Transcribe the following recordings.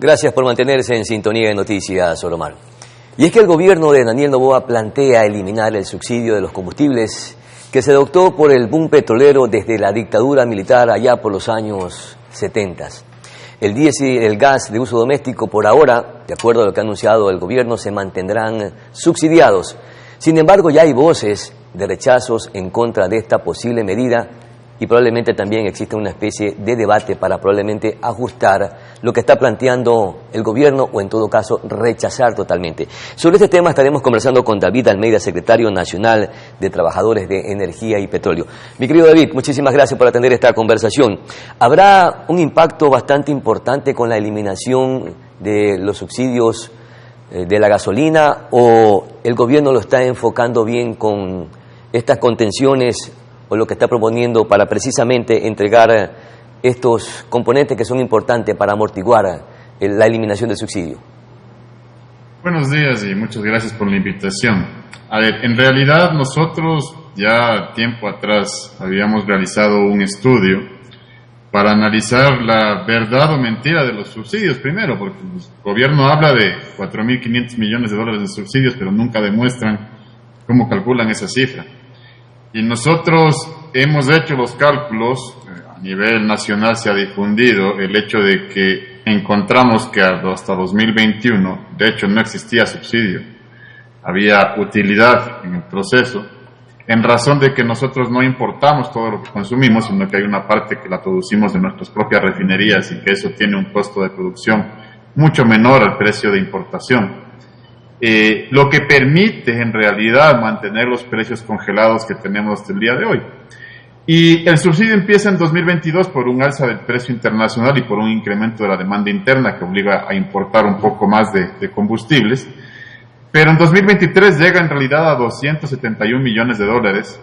Gracias por mantenerse en sintonía de Noticias Olomar. Y es que el gobierno de Daniel Noboa plantea eliminar el subsidio de los combustibles que se adoptó por el boom petrolero desde la dictadura militar allá por los años 70. El diésel y el gas de uso doméstico por ahora, de acuerdo a lo que ha anunciado el gobierno, se mantendrán subsidiados. Sin embargo, ya hay voces de rechazos en contra de esta posible medida y probablemente también existe una especie de debate para probablemente ajustar lo que está planteando el gobierno o en todo caso rechazar totalmente. Sobre este tema estaremos conversando con David Almeida, secretario nacional de Trabajadores de Energía y Petróleo. Mi querido David, muchísimas gracias por atender esta conversación. ¿Habrá un impacto bastante importante con la eliminación de los subsidios de la gasolina o el gobierno lo está enfocando bien con estas contenciones o lo que está proponiendo para precisamente entregar estos componentes que son importantes para amortiguar la eliminación del subsidio? Buenos días y muchas gracias por la invitación. A ver, en realidad nosotros ya tiempo atrás habíamos realizado un estudio para analizar la verdad o mentira de los subsidios primero, porque el gobierno habla de 4.500 millones de dólares de subsidios, pero nunca demuestran cómo calculan esa cifra. Y nosotros hemos hecho los cálculos, a nivel nacional se ha difundido el hecho de que encontramos que hasta 2021, de hecho no existía subsidio, había utilidad en el proceso, en razón de que nosotros no importamos todo lo que consumimos, sino que hay una parte que la producimos de nuestras propias refinerías y que eso tiene un costo de producción mucho menor al precio de importación. Lo que permite en realidad mantener los precios congelados que tenemos hasta el día de hoy. Y el subsidio empieza en 2022 por un alza del precio internacional y por un incremento de la demanda interna que obliga a importar un poco más de combustibles. Pero en 2023 llega en realidad a 271 millones de dólares,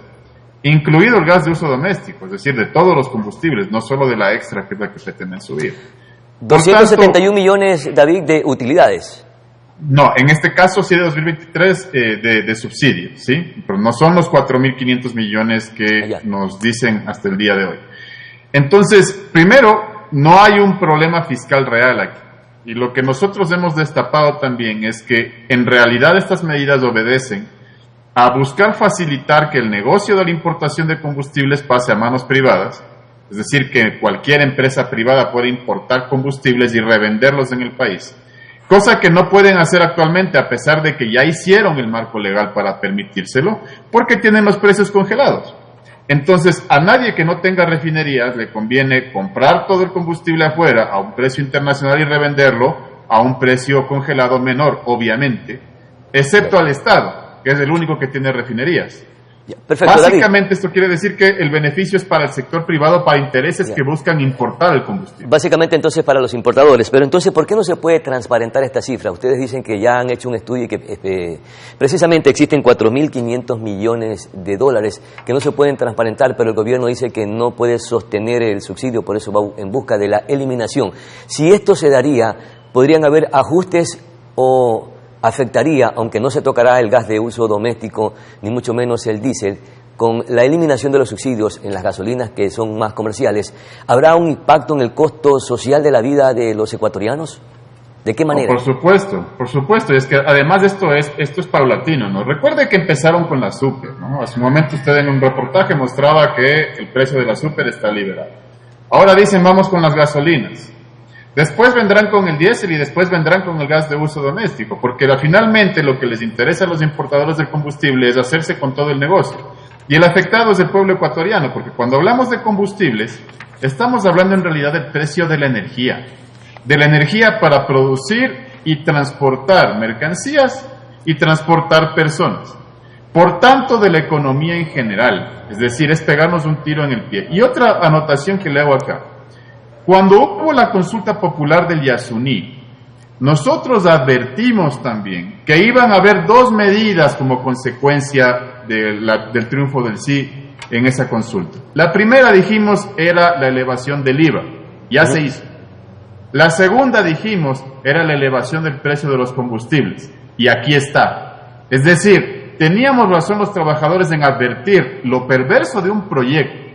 incluido el gas de uso doméstico, es decir, de todos los combustibles, no solo de la extra que es la que pretenden subir. 271 millones, David, de utilidades. No, en este caso sí de 2023 de subsidios, ¿sí? Pero no son los 4.500 millones que nos dicen hasta el día de hoy. Entonces, primero, no hay un problema fiscal real aquí. Y lo que nosotros hemos destapado también es que en realidad estas medidas obedecen a buscar facilitar que el negocio de la importación de combustibles pase a manos privadas, es decir, que cualquier empresa privada puede importar combustibles y revenderlos en el país. Cosa que no pueden hacer actualmente a pesar de que ya hicieron el marco legal para permitírselo, porque tienen los precios congelados. Entonces, a nadie que no tenga refinerías le conviene comprar todo el combustible afuera a un precio internacional y revenderlo a un precio congelado menor, obviamente, excepto al Estado, que es el único que tiene refinerías. Perfecto, básicamente, David, esto quiere decir que el beneficio es para el sector privado, para intereses que buscan importar el combustible. Básicamente entonces para los importadores, pero entonces ¿por qué no se puede transparentar esta cifra? Ustedes dicen que ya han hecho un estudio y que precisamente existen 4.500 millones de dólares que no se pueden transparentar, pero el gobierno dice que no puede sostener el subsidio, por eso va en busca de la eliminación. Si esto se daría, ¿podrían haber ajustes o afectaría, aunque no se tocará el gas de uso doméstico, ni mucho menos el diésel, con la eliminación de los subsidios en las gasolinas que son más comerciales? ¿Habrá un impacto en el costo social de la vida de los ecuatorianos? ¿De qué manera? Por supuesto, es que además esto es paulatino, ¿no? Recuerde que empezaron con la super, ¿no? Hace un momento usted en un reportaje mostraba que el precio de la super está liberado. Ahora dicen vamos con las gasolinas. Después vendrán con el diésel y después vendrán con el gas de uso doméstico, porque finalmente lo que les interesa a los importadores del combustible es hacerse con todo el negocio. Y el afectado es el pueblo ecuatoriano, porque cuando hablamos de combustibles, estamos hablando en realidad del precio de la energía para producir y transportar mercancías y transportar personas. Por tanto, de la economía en general, es decir, es pegarnos un tiro en el pie. Y otra anotación que le hago acá. Cuando hubo la consulta popular del Yasuní, nosotros advertimos también que iban a haber dos medidas como consecuencia del triunfo del sí en esa consulta. La primera, dijimos, era la elevación del IVA, ya se hizo. La segunda, dijimos, era la elevación del precio de los combustibles, y aquí está. Es decir, teníamos razón los trabajadores en advertir lo perverso de un proyecto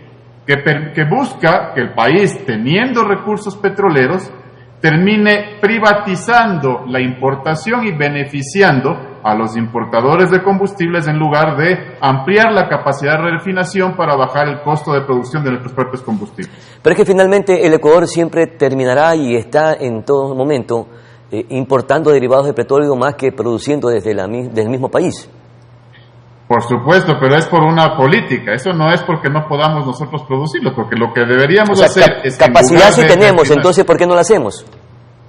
que busca que el país, teniendo recursos petroleros, termine privatizando la importación y beneficiando a los importadores de combustibles en lugar de ampliar la capacidad de refinación para bajar el costo de producción de nuestros propios combustibles. Pero es que finalmente el Ecuador siempre terminará y está en todo momento importando derivados de petróleo más que produciendo desde el mismo país. Por supuesto, pero es por una política. Eso no es porque no podamos nosotros producirlo, porque lo que deberíamos hacer es... Capacidad sí tenemos, entonces ¿por qué no la hacemos?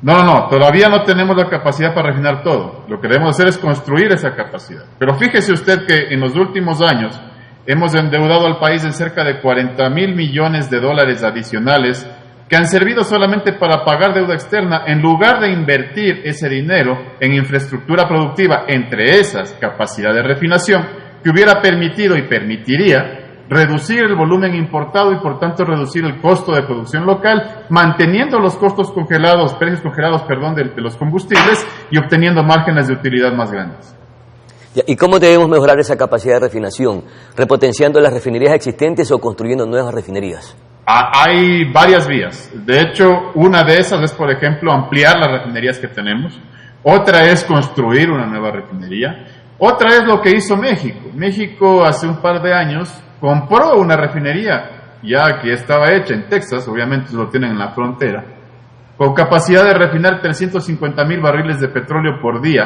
No, todavía no tenemos la capacidad para refinar todo. Lo que debemos hacer es construir esa capacidad. Pero fíjese usted que en los últimos años hemos endeudado al país en cerca de 40.000 millones de dólares adicionales que han servido solamente para pagar deuda externa en lugar de invertir ese dinero en infraestructura productiva, entre esas capacidad de refinación, que hubiera permitido y permitiría reducir el volumen importado y por tanto reducir el costo de producción local, manteniendo los costos congelados, precios congelados, de los combustibles y obteniendo márgenes de utilidad más grandes. ¿Y cómo debemos mejorar esa capacidad de refinación? ¿Repotenciando las refinerías existentes o construyendo nuevas refinerías? Hay varias vías. De hecho, una de esas es, por ejemplo, ampliar las refinerías que tenemos. Otra es construir una nueva refinería. Otra es lo que hizo México. México hace un par de años compró una refinería, ya que estaba hecha en Texas, obviamente lo tienen en la frontera, con capacidad de refinar 350,000 barriles de petróleo por día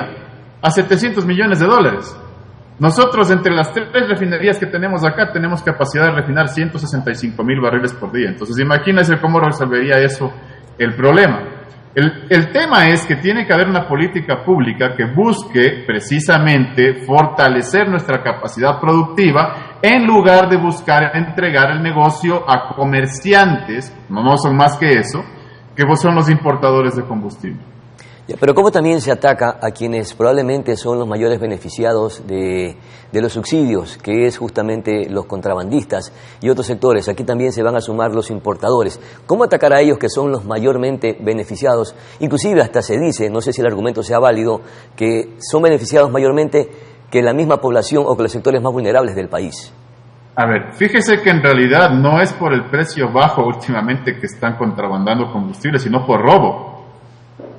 a $700 millones. Nosotros, entre las 3 refinerías que tenemos acá, tenemos capacidad de refinar 165,000 barriles por día. Entonces, imagínense cómo resolvería eso el problema. El tema es que tiene que haber una política pública que busque precisamente fortalecer nuestra capacidad productiva en lugar de buscar entregar el negocio a comerciantes, no son más que eso, que son los importadores de combustible. Pero ¿cómo también se ataca a quienes probablemente son los mayores beneficiados de los subsidios, que es justamente los contrabandistas y otros sectores? Aquí también se van a sumar los importadores. ¿Cómo atacar a ellos que son los mayormente beneficiados? Inclusive hasta se dice, no sé si el argumento sea válido, que son beneficiados mayormente que la misma población o que los sectores más vulnerables del país. A ver, fíjese que en realidad no es por el precio bajo últimamente que están contrabandando combustible, sino por robo.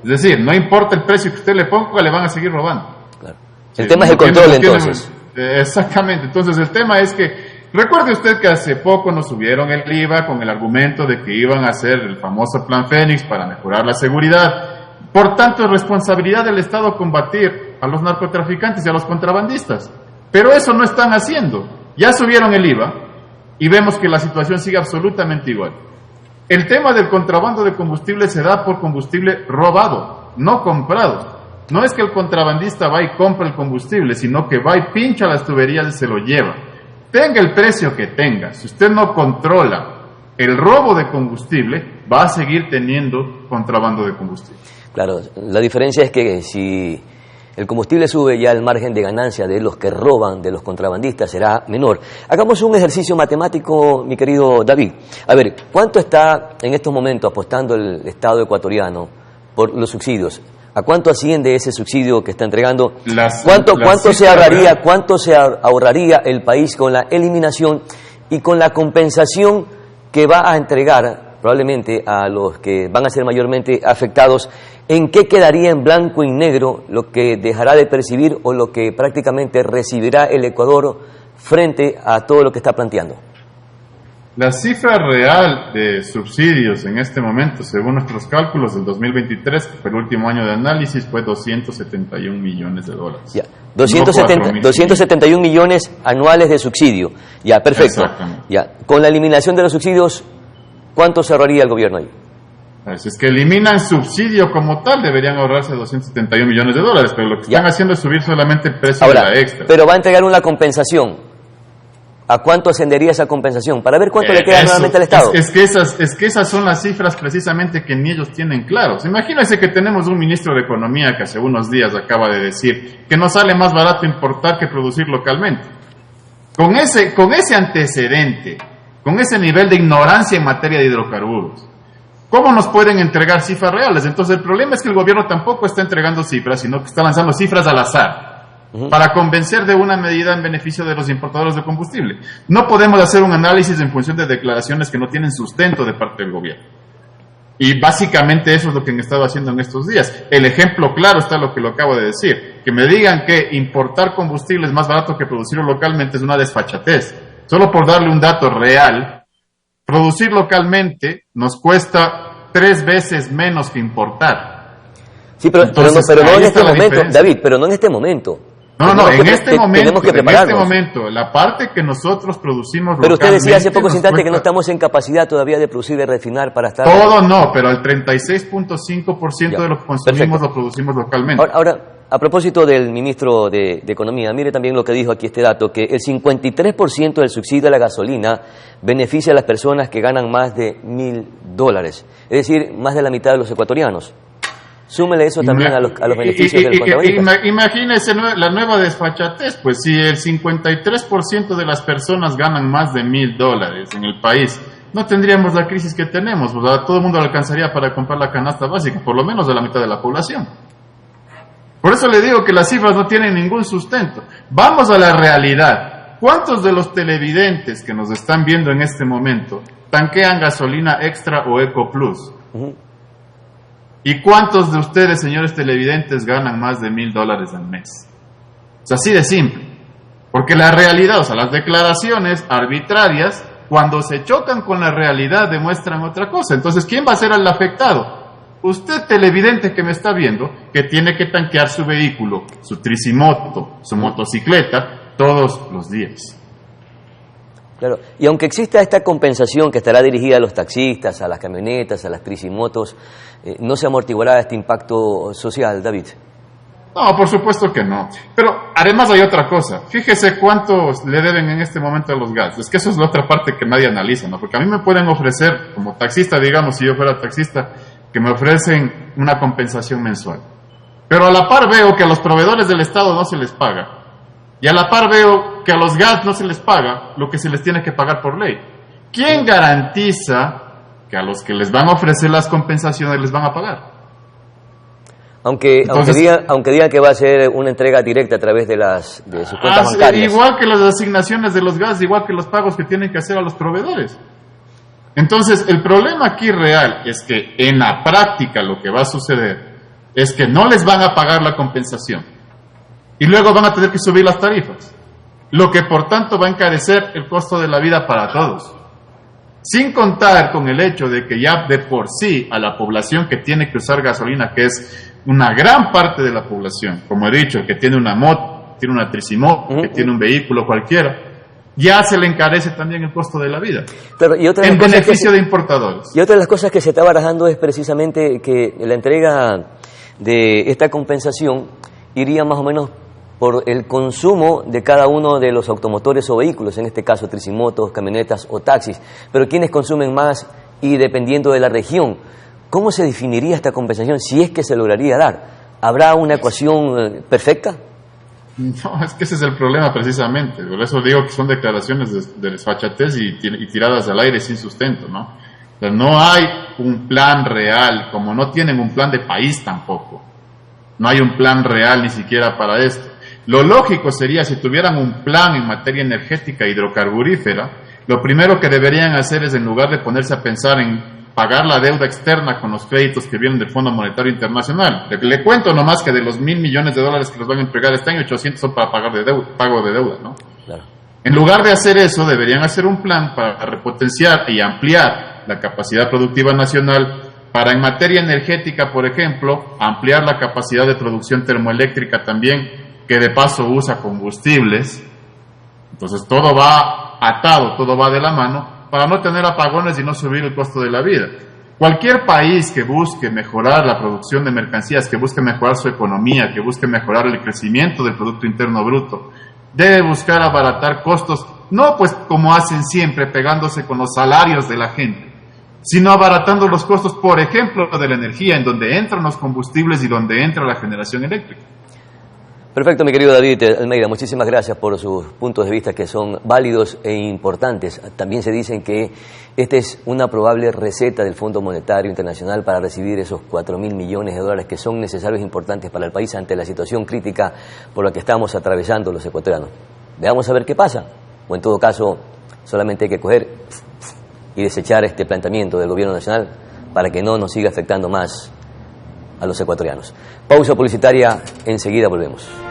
Es decir, no importa el precio que usted le ponga, le van a seguir robando. Claro. El tema es el control, entonces. Exactamente. Entonces, el tema es que, recuerde usted que hace poco nos subieron el IVA con el argumento de que iban a hacer el famoso Plan Fénix para mejorar la seguridad. Por tanto, es responsabilidad del Estado combatir a los narcotraficantes y a los contrabandistas. Pero eso no están haciendo. Ya subieron el IVA y vemos que la situación sigue absolutamente igual. El tema del contrabando de combustible se da por combustible robado, no comprado. No es que el contrabandista va y compra el combustible, sino que va y pincha las tuberías y se lo lleva. Tenga el precio que tenga, si usted no controla el robo de combustible, va a seguir teniendo contrabando de combustible. Claro, la diferencia es que si el combustible sube, ya el margen de ganancia de los que roban, de los contrabandistas, será menor. Hagamos un ejercicio matemático, mi querido David. A ver, ¿cuánto está en estos momentos apostando el Estado ecuatoriano por los subsidios? ¿A cuánto asciende ese subsidio que está entregando? ¿Cuánto se ahorraría el país con la eliminación y con la compensación que va a entregar probablemente a los que van a ser mayormente afectados? ¿En qué quedaría en blanco y negro lo que dejará de percibir o lo que prácticamente recibirá el Ecuador frente a todo lo que está planteando? La cifra real de subsidios en este momento, según nuestros cálculos del 2023, que fue el último año de análisis, fue $271 millones. Ya, 271 millones anuales de subsidio. Ya, perfecto. Ya, con la eliminación de los subsidios, ¿cuánto se ahorraría el gobierno ahí? Es que eliminan subsidio como tal, deberían ahorrarse $271 millones, pero lo que están haciendo es subir solamente el precio de la extra. Pero va a entregar una compensación. ¿A cuánto ascendería esa compensación? Para ver cuánto le queda nuevamente al Estado. Es que esas son las cifras precisamente que ni ellos tienen claros. Imagínense que tenemos un ministro de Economía que hace unos días acaba de decir que nos sale más barato importar que producir localmente. Con ese antecedente, con ese nivel de ignorancia en materia de hidrocarburos, ¿cómo nos pueden entregar cifras reales? Entonces el problema es que el gobierno tampoco está entregando cifras, sino que está lanzando cifras al azar para convencer de una medida en beneficio de los importadores de combustible. No podemos hacer un análisis en función de declaraciones que no tienen sustento de parte del gobierno. Y básicamente eso es lo que han estado haciendo en estos días. El ejemplo claro está lo que lo acabo de decir. Que me digan que importar combustible es más barato que producirlo localmente es una desfachatez. Solo por darle un dato real, producir localmente nos cuesta 3 veces menos que importar. Sí, pero no en este momento, David, pero no en este momento. No, en este momento, la parte que nosotros producimos localmente... Pero usted decía hace pocos instantes que no estamos en capacidad todavía de producir y de refinar para estar... Todo no, pero el 36.5% de lo que consumimos lo producimos localmente. Ahora, a propósito del ministro de Economía, mire también lo que dijo aquí este dato, que el 53% del subsidio a la gasolina beneficia a las personas que ganan más de $1.000, es decir, más de la mitad de los ecuatorianos. Súmele eso también a los beneficios del contrabandista. Imagínese la nueva desfachatez, pues si el 53% de las personas ganan más de $1.000 en el país, no tendríamos la crisis que tenemos, pues a todo el mundo le alcanzaría para comprar la canasta básica, por lo menos de la mitad de la población. Por eso le digo que las cifras no tienen ningún sustento. Vamos a la realidad. ¿Cuántos de los televidentes que nos están viendo en este momento tanquean gasolina extra o Eco Plus? ¿Y cuántos de ustedes, señores televidentes, ganan más de $1.000 al mes? Es así de simple. Porque la realidad, o sea, las declaraciones arbitrarias, cuando se chocan con la realidad, demuestran otra cosa. Entonces, ¿quién va a ser el afectado? Usted, televidente que me está viendo, que tiene que tanquear su vehículo, su tricimoto, su motocicleta, todos los días. Claro, y aunque exista esta compensación que estará dirigida a los taxistas, a las camionetas, a las tricimotos, ¿no se amortiguará este impacto social, David? No, por supuesto que no. Pero además hay otra cosa. Fíjese cuántos le deben en este momento a los gas. Es que eso es la otra parte que nadie analiza, ¿no? Porque a mí me pueden ofrecer, como taxista, digamos, si yo fuera taxista, que me ofrecen una compensación mensual. Pero a la par veo que a los proveedores del Estado no se les paga. Y a la par veo que a los gas no se les paga lo que se les tiene que pagar por ley. ¿Quién garantiza que a los que les van a ofrecer las compensaciones les van a pagar? Aunque diga que va a ser una entrega directa a través de sus cuentas bancarias. Igual que las asignaciones de los gas, igual que los pagos que tienen que hacer a los proveedores. Entonces, el problema aquí real es que en la práctica lo que va a suceder es que no les van a pagar la compensación. Y luego van a tener que subir las tarifas, lo que por tanto va a encarecer el costo de la vida para todos. Sin contar con el hecho de que ya de por sí a la población que tiene que usar gasolina, que es una gran parte de la población, como he dicho, que tiene una moto, tiene una tricimoto, que tiene un vehículo cualquiera, ya se le encarece también el costo de la vida, pero, en beneficio de importadores. Y otra de las cosas que se está barajando es precisamente que la entrega de esta compensación iría más o menos por el consumo de cada uno de los automotores o vehículos, en este caso tricimotos, camionetas o taxis. Pero ¿quiénes consumen más y dependiendo de la región? ¿Cómo se definiría esta compensación si es que se lograría dar? ¿Habrá una ecuación perfecta? No, es que ese es el problema precisamente. Por eso digo que son declaraciones de desfachatez y tiradas al aire sin sustento, ¿no? O sea, no hay un plan real, como no tienen un plan de país tampoco. No hay un plan real ni siquiera para esto. Lo lógico sería, si tuvieran un plan en materia energética hidrocarburífera, lo primero que deberían hacer es, en lugar de ponerse a pensar en pagar la deuda externa con los créditos que vienen del Fondo Monetario Internacional. Le cuento nomás que de los $1.000 millones que los van a entregar este año, 800 son para pago de deuda, ¿no? Claro. En lugar de hacer eso, deberían hacer un plan para repotenciar y ampliar la capacidad productiva nacional, para en materia energética, por ejemplo, ampliar la capacidad de producción termoeléctrica también, que de paso usa combustibles. Entonces todo va atado, todo va de la mano, para no tener apagones y no subir el costo de la vida. Cualquier país que busque mejorar la producción de mercancías, que busque mejorar su economía, que busque mejorar el crecimiento del Producto Interno Bruto, debe buscar abaratar costos, no pues como hacen siempre, pegándose con los salarios de la gente, sino abaratando los costos, por ejemplo, de la energía, en donde entran los combustibles y donde entra la generación eléctrica. Perfecto, mi querido David Almeida, muchísimas gracias por sus puntos de vista que son válidos e importantes. También se dicen que esta es una probable receta del Fondo Monetario Internacional para recibir esos $4.000 millones que son necesarios e importantes para el país ante la situación crítica por la que estamos atravesando los ecuatorianos. Veamos a ver qué pasa, o en todo caso solamente hay que coger y desechar este planteamiento del gobierno nacional para que no nos siga afectando más a los ecuatorianos. Pausa publicitaria, enseguida volvemos.